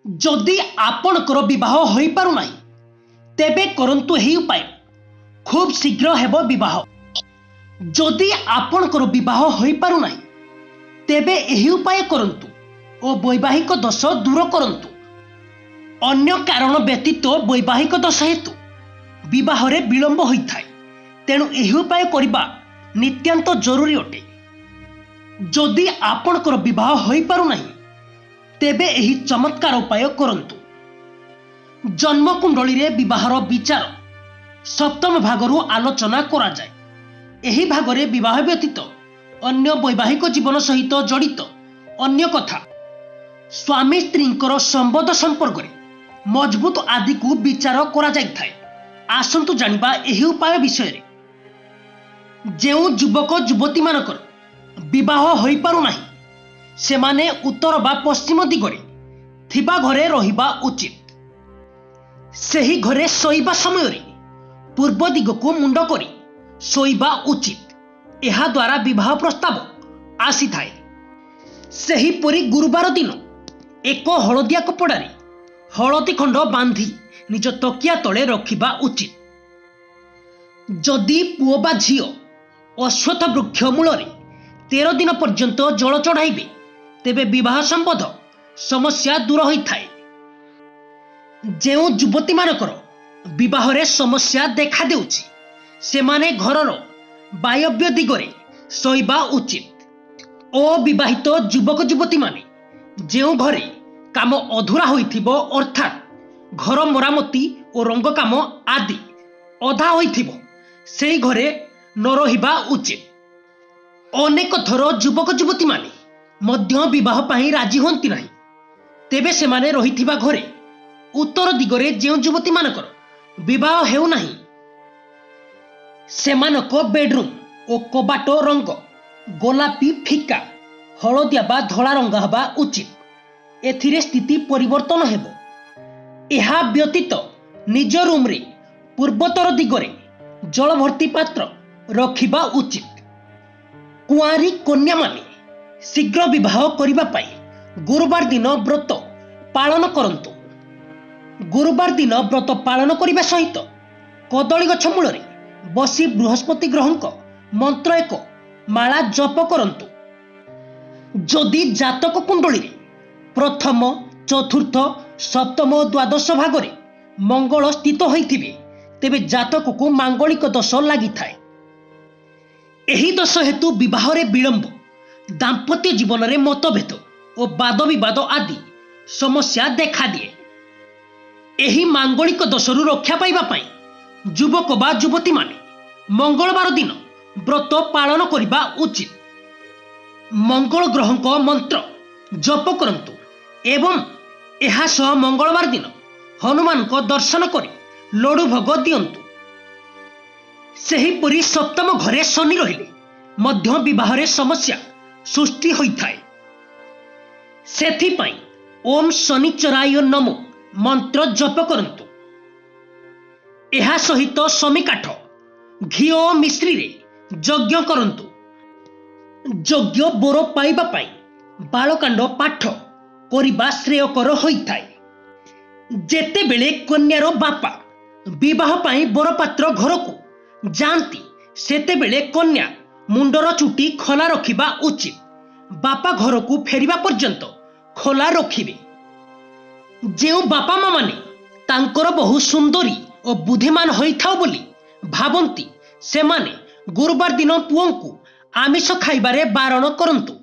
जदि आपणकर विवाह हो पारुना तेबे करंतु एही उपाय खूब शीघ्र हेबो विवाह। जदि आपणकर विवाह हो पारुना तेबे एही उपाय करंतु ओ वैवाहिक दोष दूर करंतु। अन्य कारण व्यतीत वैवाहिक दोष हेतु विवाह रे विलंब होइथाय, तेणु एही उपाय करबा नित्यांत जरूरी अटे। जदि आपणकर विवाह हो पारुना तेबे एही चमत्कार उपाय करंतु। जन्म कुंडली रे विवाहर विचार सप्तम भागरु आलोचना करा जाय। एही भागरे विवाह व्यतीत अन्य वैवाहिक जीवन सहित जड़ित अन्य कथा, स्वामी स्त्रींकर संबंध संपर्क रे मजबूत आदि को विचार करा जाय थाए। आसंतु जानिबा एही उपाय विषय रे। जेउ युवक युवती मानकर विवाह होई पारु नाही सेमाने उत्तर बा पश्चिम दिगरे थिबा घरे रहिबा उचित। सेही घरे सोइबा समय रे पूर्व दिग को मुंड करी सोइबा उचित। एहा द्वारा विवाह प्रस्ताव आसी थाए। सेही परी गुरुवार दिन एक हलदिया कपड़ा रे हलदी खंड बांधी निज तकिया तले रखिबा उचित। जदि पुओ बा झियो अश्वत्थ वृक्ष मूल 13 दिन पर्यंत जल चढ़ाइबे तेबे विवाह संबंध समस्या दूर होइथाए। जेउ युवती मानकर विवाह रे समस्या देखा देउछि सेमाने घरर वायव्य दिगरे सोइबा उचित। अविवाहित युवक युवती माने जेउ घरे काम अधूरा होइथिबो अर्थात घर मरामती और रंग काम आदि अधा होइथिबो सेही घरे न रहिबा उचित। अनेक थर युवक युवती माने मध्य विवाह पाई राजी होंती नहीं, तेबे सेमाने रहिथिबा घरे उत्तर दिगरे जेउ युवती मानकर विवाह हेउ नाही सेमानको बेडरूम ओ कबाट रंग गोलापी फिका हलदिया बा धला रंग हबा उचित। एथिरे स्थिति परिवर्तन हेबो। एहा व्यतीत निज रूम रे पूर्वोत्तर दिगरे जल भर्ती पात्र रखिबा उचित। कुआरी कन्या माने शीघ्र विवाह करिबा पाई गुरुवार दिन व्रत पालन करंतु। गुरुवार दिन व्रत पालन करिबा सहित कदली गछ मूल रे बसी बृहस्पति ग्रहंक मंत्र एक माला जप करंतु। जदि जातक कुंडली रे प्रथम चतुर्थ सप्तम और द्वादश भागरे मंगल स्थित होइथिबे तेबे जातक को मांगलिक दोष लागि थाए। एही दोष हेतु विवाह रे विलंब, दाम्पत्य जीवन रे मतभेद और वाद विवाद आदि समस्या देखा दिए। एही मांगलिक दोषरु रक्षा पाइबा पाई युवक बा युवती माने मंगलवार दिन व्रत पालन करिबा उचित। मंगल ग्रहंक मंत्र जप करंतु एवं एहा सह मंगलवार दिन हनुमान को दर्शन करी लडु भोग दियंतु। सेहीपरि सप्तम घरे शनि रहिले मध्य विवाह रे समस्या सृष्टि होइथाए। सेथिपाई ओम शनिचराय नमो मंत्र जप करंतु। एहा सहित शमी काठ घी ओ मिश्री रे यज्ञ करंतु। यज्ञ बोर पाइबा पाई बालकांड पाठ करिबा श्रेयकर होइथाए। जेते बेले कन्यारो बापा विवाह पाई बरपात्र घर को जानती सेते बेले कन्या मुंडर चुटी खोला रखिबा उचित। बापा घर को फेरिबा पर्यंत खोला रखिबे। जेउ बापा माँ माने तांकर बहु सुंदरी और बुद्धिमान होइथाओ बोली भाबंती सेमाने गुरुवार दिन पुओं को आमिष खाइबारे बारण करंतु।